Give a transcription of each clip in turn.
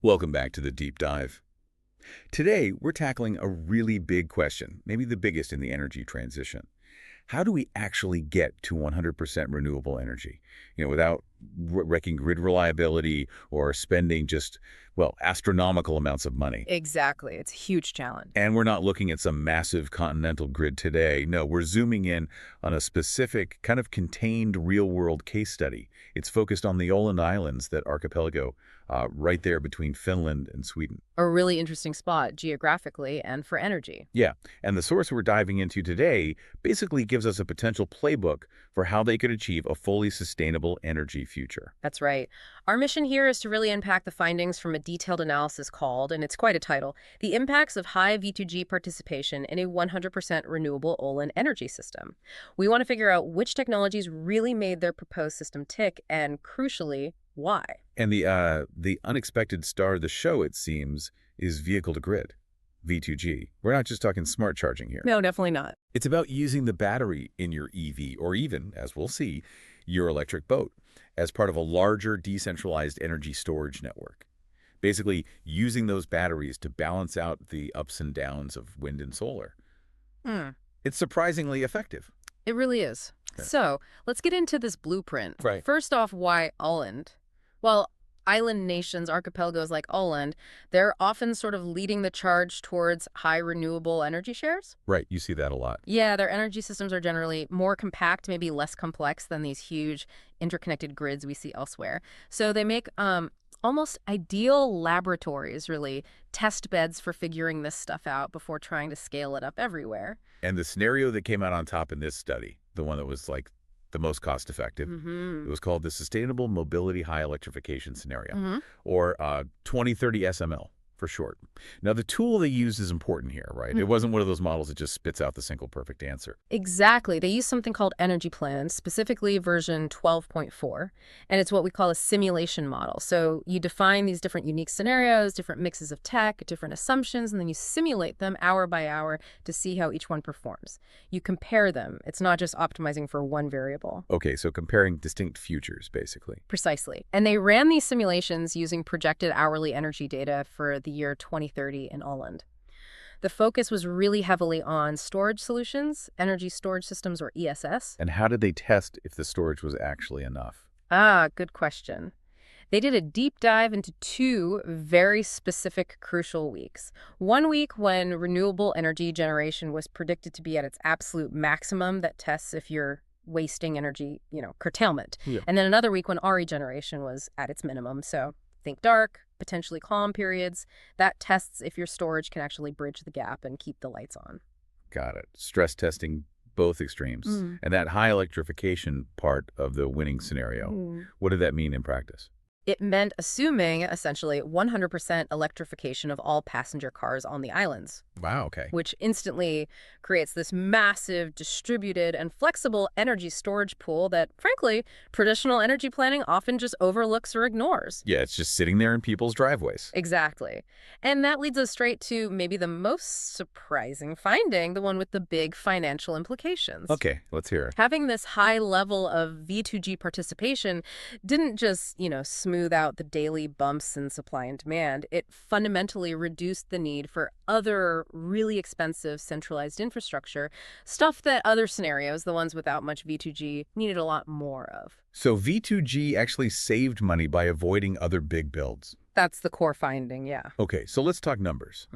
Welcome back to the Deep Dive. Today, we're tackling a really big question, maybe the biggest in the energy transition. How do we actually get to 100% renewable energy? Without wrecking grid reliability or spending just, well, astronomical amounts of money. Exactly. It's a huge challenge. And we're not looking at some massive continental grid today. No, we're zooming in on a specific kind of contained real-world case study. It's focused on the Åland Islands, that archipelago right there between Finland and Sweden. A really interesting spot geographically and for energy. Yeah, and the source we're diving into today basically gives us a potential playbook for how they could achieve a fully sustainable energy future. That's right. Our mission here is to really unpack the findings from a detailed analysis called, and it's quite a title, The Impacts of High V2G Participation in a 100% Renewable Åland Energy System. We want to figure out which technologies really made their proposed system tick and, crucially, why. And the unexpected star of the show, it seems, is vehicle-to-grid, V2G. We're not just talking smart charging here. No, definitely not. It's about using the battery in your EV, or even, as we'll see, your electric boat, as part of a larger decentralized energy storage network. Basically, using those batteries to balance out the ups and downs of wind and solar. It's surprisingly effective. It really is. Okay. So, let's get into this blueprint. Right. First off, why Åland? Well, island nations, archipelagos like Åland, they're often sort of leading the charge towards high renewable energy shares. Right, you see that a lot. Yeah, their energy systems are generally more compact, maybe less complex than these huge interconnected grids we see elsewhere. So they make almost ideal laboratories, really, test beds for figuring this stuff out before trying to scale it up everywhere. And the scenario that came out on top in this study, the one that was like the most cost-effective, it was called the Sustainable Mobility High Electrification Scenario, or 2030 SML for short. Now, the tool they used is important here, right? It wasn't one of those models that just spits out the single perfect answer. Exactly. They use something called energy plans, specifically version 12.4, and it's what we call a simulation model. So you define these different unique scenarios, different mixes of tech, different assumptions, and then you simulate them hour by hour to see how each one performs. You compare them. It's not just optimizing for one variable. Okay, so comparing distinct futures, basically. Precisely. And they ran these simulations using projected hourly energy data for the year 2030 in Åland. The focus was really heavily on storage solutions, energy storage systems, or ESS. And how did they test if the storage was actually enough? Good question. They did a deep dive into two very specific, crucial weeks. One week when renewable energy generation was predicted to be at its absolute maximum, that tests if you're wasting energy, curtailment. Yeah. And then another week when RE generation was at its minimum. So think dark, potentially calm periods. That tests if your storage can actually bridge the gap and keep the lights on. Got it. Stress testing both extremes. And that high electrification part of the winning scenario, what did that mean in practice? It meant assuming, essentially, 100% electrification of all passenger cars on the islands. Wow, okay. Which instantly creates this massive, distributed, and flexible energy storage pool that, frankly, traditional energy planning often just overlooks or ignores. Yeah, it's just sitting there in people's driveways. Exactly. And that leads us straight to maybe the most surprising finding, the one with the big financial implications. Okay, let's hear it. Having this high level of V2G participation didn't just, smooth out the daily bumps in supply and demand. It fundamentally reduced the need for other really expensive centralized infrastructure, stuff that other scenarios, the ones without much V2G, needed a lot more of. So V2G actually saved money by avoiding other big builds. That's the core finding, yeah. Okay, so let's talk numbers.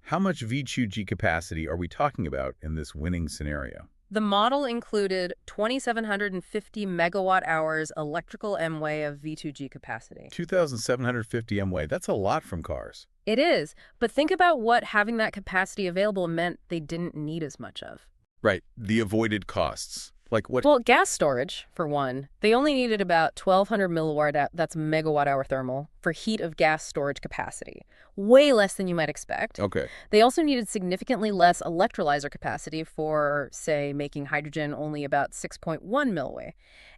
How much V2G capacity are we talking about in this winning scenario? The model included 2,750 megawatt hours electrical MW of V2G capacity. 2,750 MW, that's a lot from cars. It is, but think about what having that capacity available meant they didn't need as much of. Right, the avoided costs. Like what? Well, gas storage, for one. They only needed about 1,200 milliwatt, that's megawatt hour thermal, for heat of gas storage capacity. Way less than you might expect. Okay. They also needed significantly less electrolyzer capacity for, say, making hydrogen, only about 6.1 milliwatt,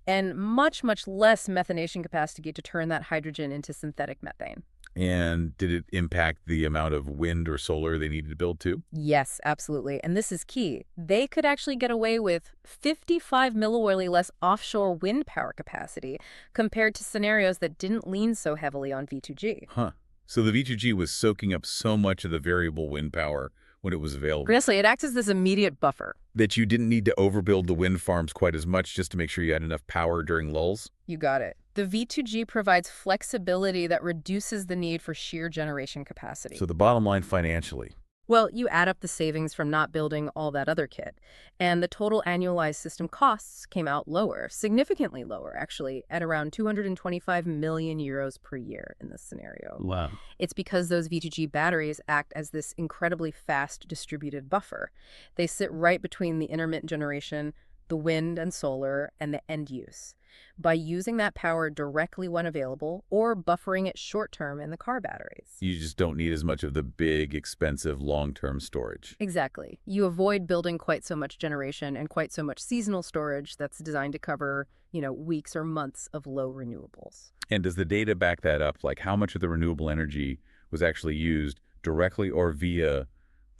and much, much less methanation capacity to turn that hydrogen into synthetic methane. And did it impact the amount of wind or solar they needed to build too? Yes, absolutely. And this is key. They could actually get away with 55 milliwatt less offshore wind power capacity compared to scenarios that didn't lean so heavily on V2G. Huh. So the V2G was soaking up so much of the variable wind power when it was available Precisely, it acts as this immediate buffer. that you didn't need to overbuild the wind farms quite as much just to make sure you had enough power during lulls? You got it. The V2G provides flexibility that reduces the need for sheer generation capacity. So the bottom line financially. Well, you add up the savings from not building all that other kit, and the total annualized system costs came out lower, significantly lower, actually, at around 225 million euros per year in this scenario. Wow. It's because those V2G batteries act as this incredibly fast distributed buffer. They sit right between the intermittent generation, the wind and solar, and the end use. By using that power directly when available or buffering it short-term in the car batteries. You just don't need as much of the big, expensive, long-term storage. Exactly. You avoid building quite so much generation and quite so much seasonal storage that's designed to cover, weeks or months of low renewables. And does the data back that up? Like how much of the renewable energy was actually used directly or via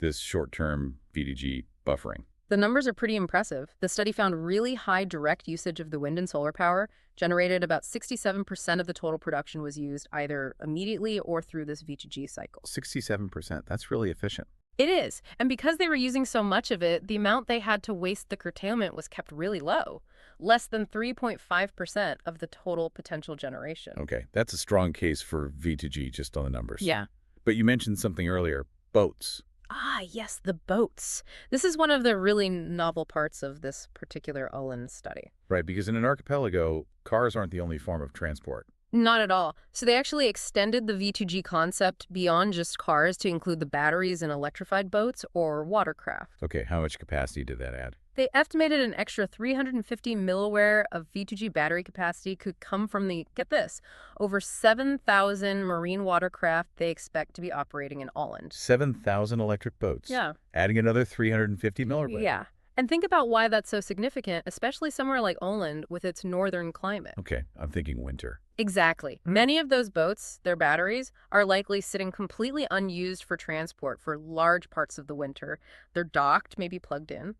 this short-term V2G buffering? The numbers are pretty impressive. The study found really high direct usage of the wind and solar power, generated about 67% of the total production was used either immediately or through this V2G cycle. 67%. That's really efficient. It is. And because they were using so much of it, the amount they had to waste the curtailment was kept really low, less than 3.5% of the total potential generation. Okay, that's a strong case for V2G just on the numbers. Yeah. But you mentioned something earlier, boats. Ah, yes, the boats. This is one of the really novel parts of this particular Åland study. Right, because in an archipelago, cars aren't the only form of transport. Not at all. So they actually extended the V2G concept beyond just cars to include the batteries in electrified boats or watercraft. Okay, how much capacity did that add? They estimated an extra 350 milliwatt of V2G battery capacity could come from the, get this, over 7,000 marine watercraft they expect to be operating in Åland. 7,000 electric boats. Yeah. Adding another 350 milliwatt. Yeah. And think about why that's so significant, especially somewhere like Åland with its northern climate. Okay, I'm thinking winter. Exactly. Many of those boats, their batteries, are likely sitting completely unused for transport for large parts of the winter. They're docked, maybe plugged in.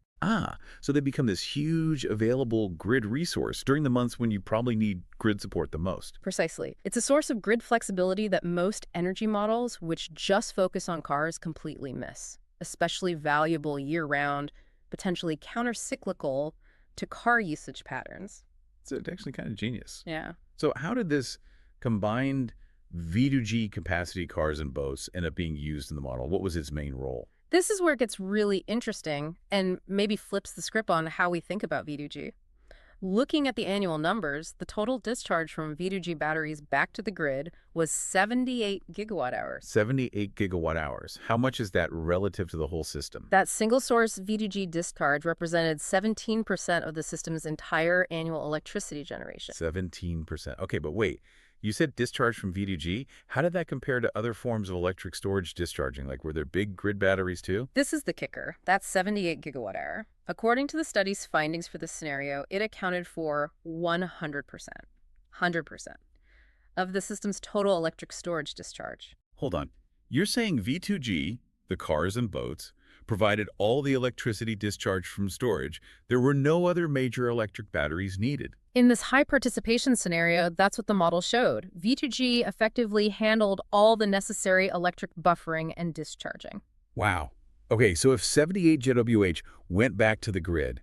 So they become this huge available grid resource during the months when you probably need grid support the most. Precisely. It's a source of grid flexibility that most energy models, which just focus on cars, completely miss. Especially valuable year-round, potentially counter-cyclical to car usage patterns. It's actually kind of genius. Yeah. So how did this combined V2G capacity cars and boats end up being used in the model? What was its main role? This is where it gets really interesting and maybe flips the script on how we think about V2G. Looking at the annual numbers, the total discharge from V2G batteries back to the grid was 78 gigawatt hours. 78 gigawatt hours. How much is that relative to the whole system? That single-source V2G discharge represented 17% of the system's entire annual electricity generation. 17%. Okay, but wait. You said discharge from V2G. How did that compare to other forms of electric storage discharging? Like, were there big grid batteries too? This is the kicker. That's 78 gigawatt hour. According to the study's findings for this scenario, it accounted for 100% of the system's total electric storage discharge. Hold on. You're saying V2G, the cars and boats, provided all the electricity discharged from storage. There were no other major electric batteries needed. In this high participation scenario, that's what the model showed. V2G effectively handled all the necessary electric buffering and discharging. Wow. Okay, so if 78 GWh went back to the grid,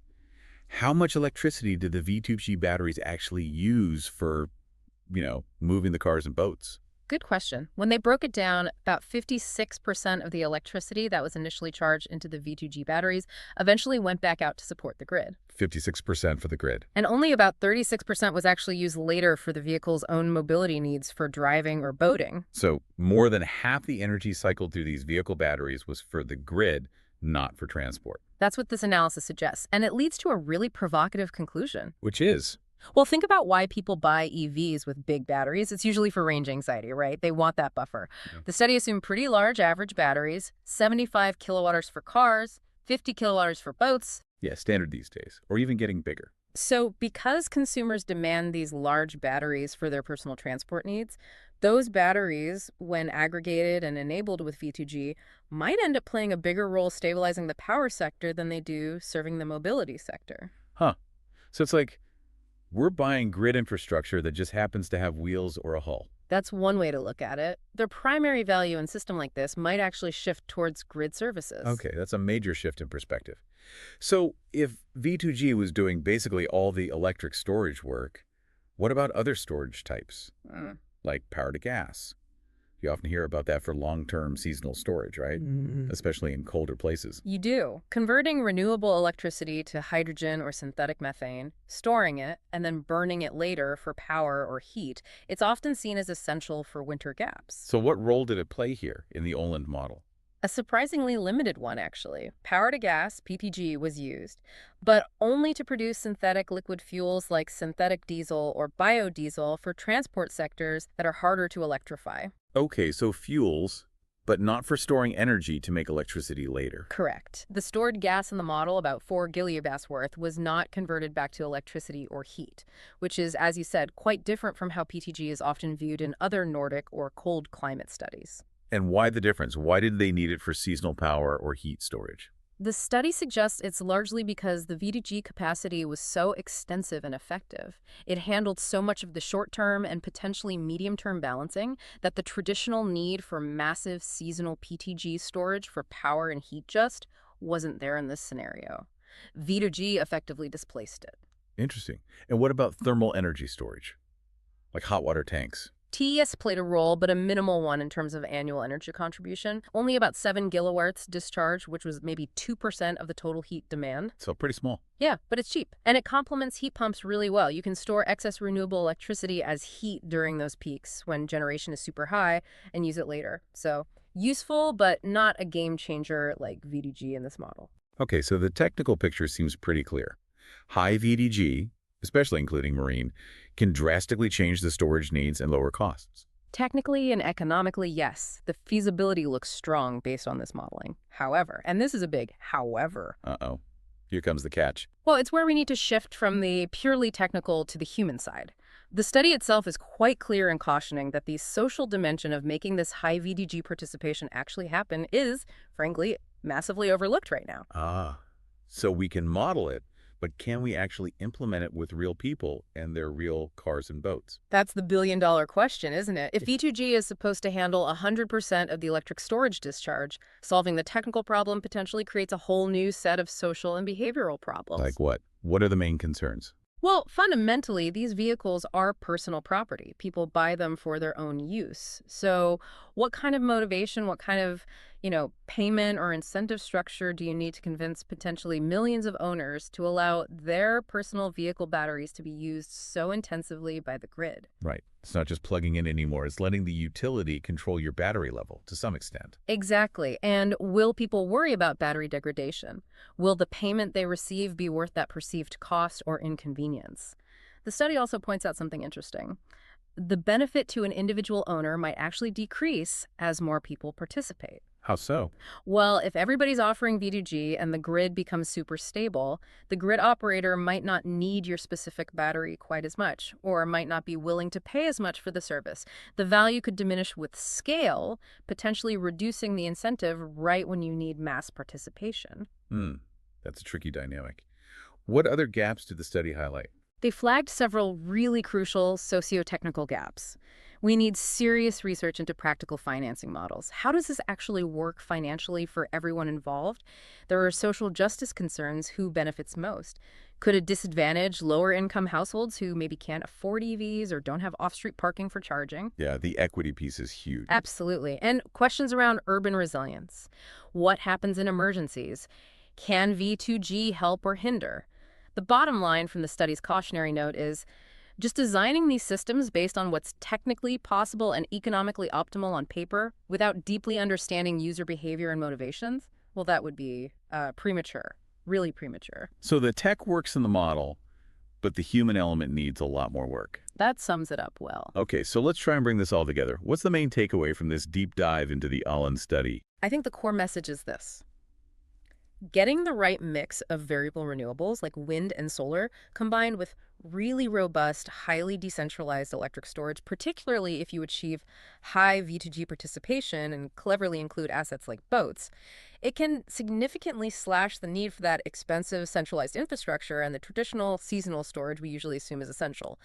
how much electricity did the V2G batteries actually use for, moving the cars and boats? Good question. When they broke it down, about 56% of the electricity that was initially charged into the V2G batteries eventually went back out to support the grid. 56% for the grid. And only about 36% was actually used later for the vehicle's own mobility needs for driving or boating. So more than half the energy cycled through these vehicle batteries was for the grid, not for transport. That's what this analysis suggests, and it leads to a really provocative conclusion. Which is? Well, think about why people buy EVs with big batteries. It's usually for range anxiety, right? They want that buffer. Yeah. The study assumed pretty large average batteries, 75 kilowatt-hours for cars, 50 kilowatt-hours for boats. Yeah, standard these days, or even getting bigger. So because consumers demand these large batteries for their personal transport needs, those batteries, when aggregated and enabled with V2G, might end up playing a bigger role stabilizing the power sector than they do serving the mobility sector. So it's like we're buying grid infrastructure that just happens to have wheels or a hull. That's one way to look at it. Their primary value in a system like this might actually shift towards grid services. Okay, that's a major shift in perspective. So if V2G was doing basically all the electric storage work, what about other storage types, like power to gas? You often hear about that for long-term seasonal storage, right? Especially in colder places. You do. Converting renewable electricity to hydrogen or synthetic methane, storing it, and then burning it later for power or heat, it's often seen as essential for winter gaps. So what role did it play here in the Åland model? A surprisingly limited one, actually. Power to gas, PPG, was used, but only to produce synthetic liquid fuels like synthetic diesel or biodiesel for transport sectors that are harder to electrify. Okay, so fuels, but not for storing energy to make electricity later. Correct. The stored gas in the model, about 4 gigabass worth, was not converted back to electricity or heat, which is, as you said, quite different from how PTG is often viewed in other Nordic or cold climate studies. And why the difference? Why did they need it for seasonal power or heat storage? The study suggests it's largely because the V2G capacity was so extensive and effective. It handled so much of the short-term and potentially medium-term balancing that the traditional need for massive seasonal PTG storage for power and heat just wasn't there in this scenario. V2G effectively displaced it. Interesting. And what about thermal energy storage, like hot water tanks? TES played a role, but a minimal one in terms of annual energy contribution. Only about 7 gilowatts discharge, which was maybe 2% of the total heat demand. So pretty small. Yeah, but it's cheap. And it complements heat pumps really well. You can store excess renewable electricity as heat during those peaks when generation is super high and use it later. So useful, but not a game changer like VDG in this model. Okay, so the technical picture seems pretty clear. High VDG, especially including marine, can drastically change the storage needs and lower costs. Technically and economically, yes, the feasibility looks strong based on this modeling. However, and this is a big however. Uh-oh. Here comes the catch. Well, it's where we need to shift from the purely technical to the human side. The study itself is quite clear in cautioning that the social dimension of making this high VDG participation actually happen is, frankly, massively overlooked right now. Ah, so we can model it, but can we actually implement it with real people and their real cars and boats? That's the billion-dollar question, isn't it? If V2G is supposed to handle 100% of the electric storage discharge, solving the technical problem potentially creates a whole new set of social and behavioral problems. Like what? What are the main concerns? Well, fundamentally, these vehicles are personal property. People buy them for their own use. So what kind of motivation, what kind of, payment or incentive structure do you need to convince potentially millions of owners to allow their personal vehicle batteries to be used so intensively by the grid? Right. It's not just plugging in anymore. It's letting the utility control your battery level to some extent. Exactly. And will people worry about battery degradation? Will the payment they receive be worth that perceived cost or inconvenience? The study also points out something interesting. The benefit to an individual owner might actually decrease as more people participate. How so? Well, if everybody's offering V2G and the grid becomes super stable, the grid operator might not need your specific battery quite as much, or might not be willing to pay as much for the service. The value could diminish with scale, potentially reducing the incentive right when you need mass participation. That's a tricky dynamic. What other gaps did the study highlight? They flagged several really crucial socio-technical gaps. We need serious research into practical financing models. How does this actually work financially for everyone involved? There are social justice concerns. Who benefits most? Could it disadvantage lower-income households who maybe can't afford EVs or don't have off-street parking for charging? Yeah, the equity piece is huge. Absolutely. And questions around urban resilience. What happens in emergencies? Can V2G help or hinder? The bottom line from the study's cautionary note is just designing these systems based on what's technically possible and economically optimal on paper without deeply understanding user behavior and motivations, well, that would be premature, really premature. So the tech works in the model, but the human element needs a lot more work. That sums it up well. Okay, so let's try and bring this all together. What's the main takeaway from this deep dive into the Åland study? I think the core message is this. Getting the right mix of variable renewables like wind and solar combined with really robust, highly decentralized electric storage, particularly if you achieve high V2G participation and cleverly include assets like boats, it can significantly slash the need for that expensive centralized infrastructure and the traditional seasonal storage we usually assume is essential.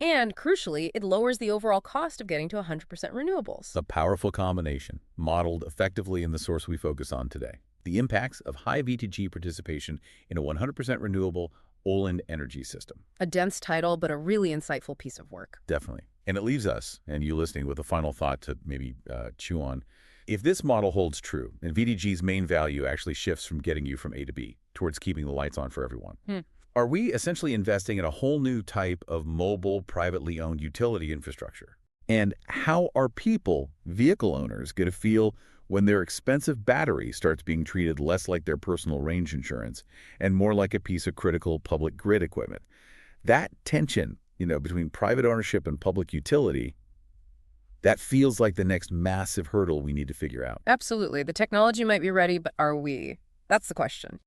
And crucially, it lowers the overall cost of getting to 100% renewables. A powerful combination, modeled effectively in the source we focus on today. The impacts of high V2G participation in a 100% renewable Åland energy system. A dense title, but a really insightful piece of work. Definitely. And it leaves us, and you listening, with a final thought to maybe chew on. If this model holds true, and V2G's main value actually shifts from getting you from A to B towards keeping the lights on for everyone, are we essentially investing in a whole new type of mobile, privately owned utility infrastructure? And how are people, vehicle owners, going to feel when their expensive battery starts being treated less like their personal range insurance and more like a piece of critical public grid equipment? That tension, between private ownership and public utility, that feels like the next massive hurdle we need to figure out. Absolutely. The technology might be ready, but are we? That's the question.